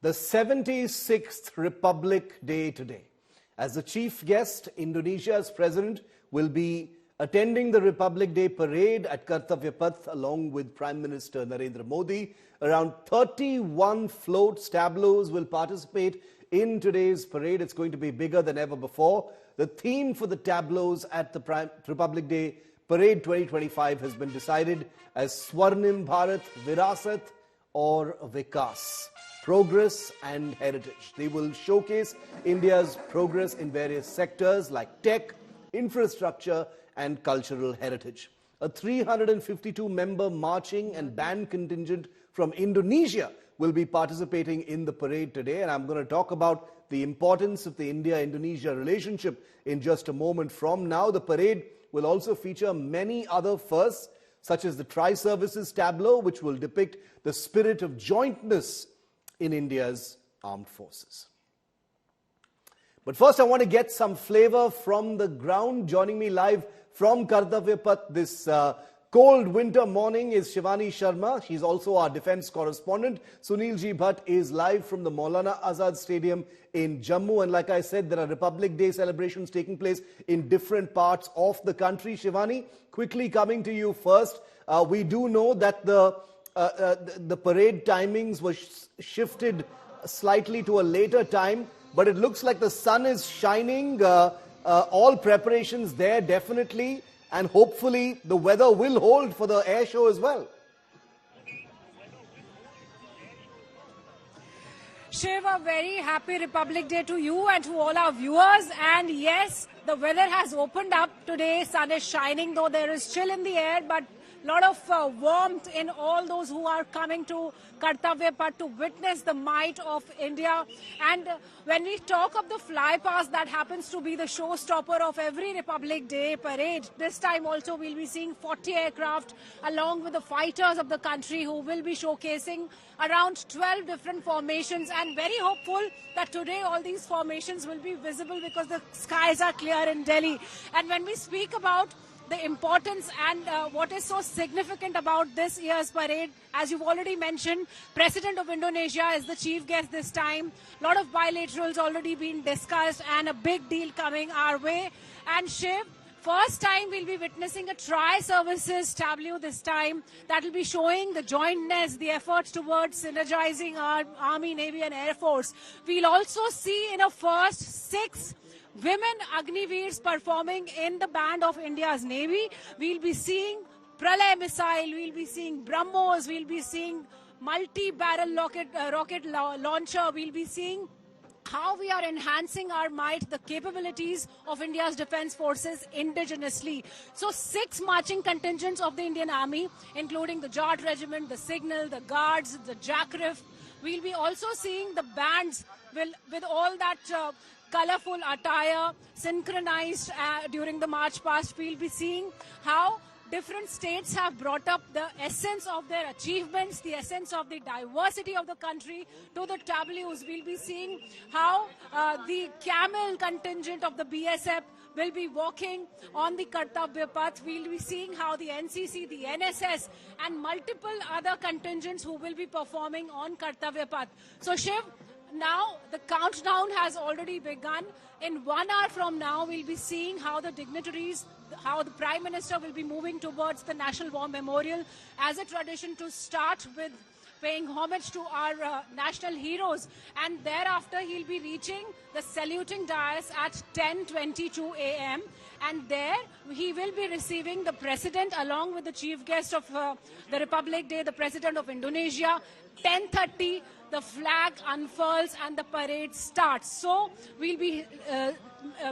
the 76th Republic Day today. As the chief guest, Indonesia's president will be attending the Republic Day parade at Kartavya Path along with Prime Minister Narendra Modi. Around 31 floats, tableaus will participate in today's parade. It's going to be bigger than ever before. The theme for the tableaus at the Republic Day Parade 2025 has been decided as Swarnim Bharat, Virasat or Vikas, progress and heritage. They will showcase India's progress in various sectors like tech, infrastructure and cultural heritage. A 352-member marching and band contingent from Indonesia will be participating in the parade today, and I'm going to talk about the importance of the India-Indonesia relationship in just a moment from now. The parade will also feature many other firsts, such as the Tri-Services tableau, which will depict the spirit of jointness in India's armed forces. But first, I want to get some flavor from the ground. Joining me live from Kartavya Path this cold winter morning is Shivani Sharma. She's also our defense correspondent. Sunil G. Bhatt is live from the Maulana Azad Stadium in Jammu. And like I said, there are Republic Day celebrations taking place in different parts of the country. Shivani, quickly coming to you first. We do know that the parade timings were shifted slightly to a later time, but it looks like the sun is shining. All preparations there definitely, and hopefully the weather will hold for the air show as well. Shiv, a very happy Republic Day to you and to all our viewers. And yes, the weather has opened up today. Sun is shining, though there is chill in the air, but a lot of warmth in all those who are coming to Kartavya Path to witness the might of India. And when we talk of the fly past, that happens to be the showstopper of every Republic Day parade. This time also we'll be seeing 40 aircraft along with the fighters of the country who will be showcasing around 12 different formations, and very hopeful that today all these formations will be visible because the skies are clear in Delhi. And when we speak about the importance and what is so significant about this year's parade, as you've already mentioned, President of Indonesia is the chief guest this time. A lot of bilaterals already been discussed and a big deal coming our way. And Shiv, first time we'll be witnessing a Tri-Services tableau this time that will be showing the jointness, the efforts towards synergizing our Army, Navy and Air Force. We'll also see in a first 6 women Agniveers performing in the band of India's Navy. We'll be seeing Pralay missile, we'll be seeing BrahMos, we'll be seeing multi-barrel rocket launcher, we'll be seeing how we are enhancing our might, the capabilities of India's defense forces indigenously. So 6 marching contingents of the Indian Army, including the Jat Regiment, the Signal, the Guards, the Jackrif. We'll be also seeing the bands with all that colorful attire synchronized during the march past. We'll be seeing how different states have brought up the essence of their achievements, the essence of the diversity of the country to the tableaus. We'll be seeing how the camel contingent of the BSF will be walking on the Kartavya Path. We'll be seeing how the NCC, the NSS and multiple other contingents who will be performing on Kartavya Path. So Shiv, now the countdown has already begun. In 1 hour from now, we'll be seeing how the dignitaries, how the Prime Minister will be moving towards the National War Memorial as a tradition to start with paying homage to our national heroes. And thereafter, he'll be reaching the saluting dais at 10:22 a.m. And there, he will be receiving the President along with the chief guest of the Republic Day, the President of Indonesia. 10:30, the flag unfurls and the parade starts. So we'll be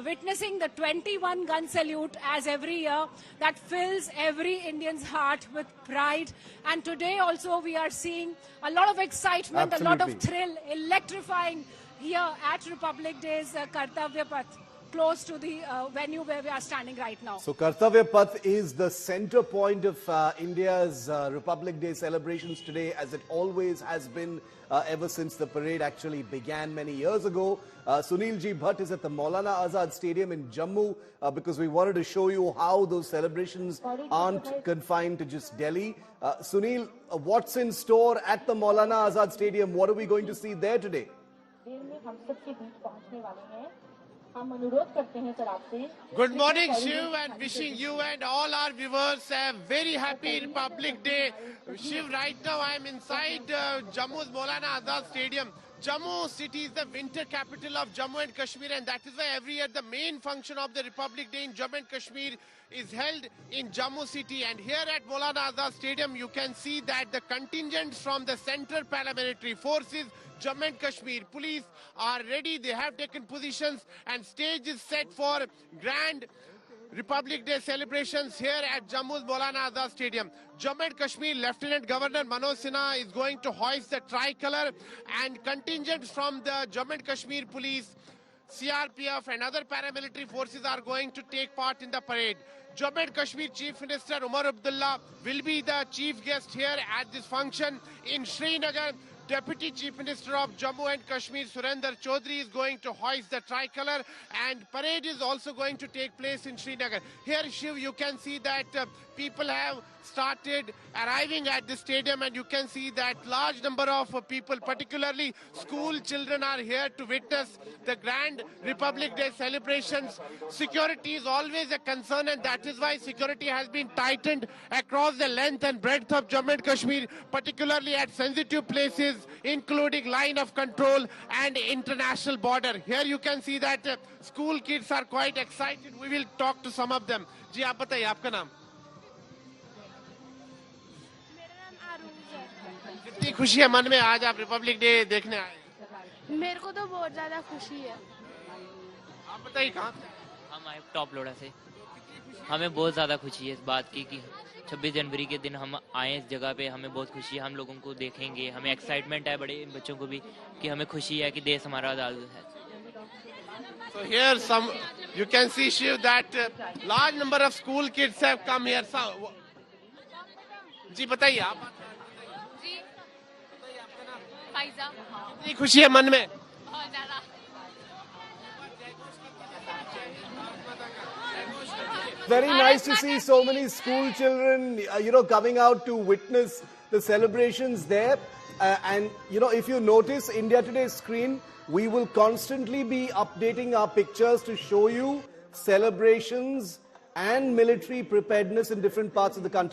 witnessing the 21-gun salute as every year that fills every Indian's heart with pride. And today also we are seeing a lot of excitement, Absolutely. a lot of thrill, electrifying here at Republic Day's Kartavya Path. close to the venue where we are standing right now. So Kartavya Path is the center point of India's Republic Day celebrations today, as it always has been ever since the parade actually began many years ago. Sunil Ji Bhatt is at the Maulana Azad Stadium in Jammu because we wanted to show you how those celebrations aren't confined to just Delhi. Sunil, what's in store at the Maulana Azad Stadium? What are we going to see there today? Good morning, Shiv, and wishing you and all our viewers a very happy Republic Day. Shiv, right now I am inside Jammu's Maulana Azad Stadium. Jammu city is the winter capital of Jammu and Kashmir, and that is why every year the main function of the Republic Day in Jammu and Kashmir is held in Jammu city. And here at Maulana Azad Stadium, you can see that the contingents from the Central Paramilitary Forces, Jammu and Kashmir Police are ready. They have taken positions and stage is set for grand Republic Day celebrations here at Jammu's Maulana Azad Stadium. Jammu and Kashmir Lieutenant Governor Manoj Sinha is going to hoist the tricolor, and contingents from the Jammu and Kashmir Police, CRPF and other paramilitary forces are going to take part in the parade. Jammu and Kashmir Chief Minister Umar Abdullah will be the chief guest here at this function. In Srinagar, Deputy Chief Minister of Jammu and Kashmir Surinder Chaudhary is going to hoist the tricolor, and parade is also going to take place in Srinagar. Here, Shiv, you can see that people have started arriving at the stadium, and you can see that large number of people, particularly school children, are here to witness the grand Republic Day celebrations. Security is always a concern, and that is why security has been tightened across the length and breadth of Jammu and Kashmir, particularly at sensitive places, including line of control and international border. Here you can see that school kids are quite excited. We will talk to some of them. जी आप बताइए आपका नाम? कितनी खुशी है मन में आज आप रिपब्लिक डे देखने आए? मेरे को तो बहुत ज्यादा खुशी है। आप बताइए कहाँ से? हम आए टॉप लोड़ा से। हमें बहुत ज़्यादा खुशी है इस बात की कि 26 जनवरी के दिन हम आए इस जगह पे। हमें बहुत खुशी है, हम लोगों को देखेंगे। हमें एक्साइटमेंट है बड़े बच्चों को भी कि हमें खुशी है कि देश हमारा आज़ाद है। So here you can see, Shiv, that large number of school kids have come here. जी बताइए आप। जी फाइजा। कितनी खुशी है मन में? बहुत ज्यादा। Very nice to see so many school children, coming out to witness the celebrations there. And, if you notice India Today's screen, we will constantly be updating our pictures to show you celebrations and military preparedness in different parts of the country.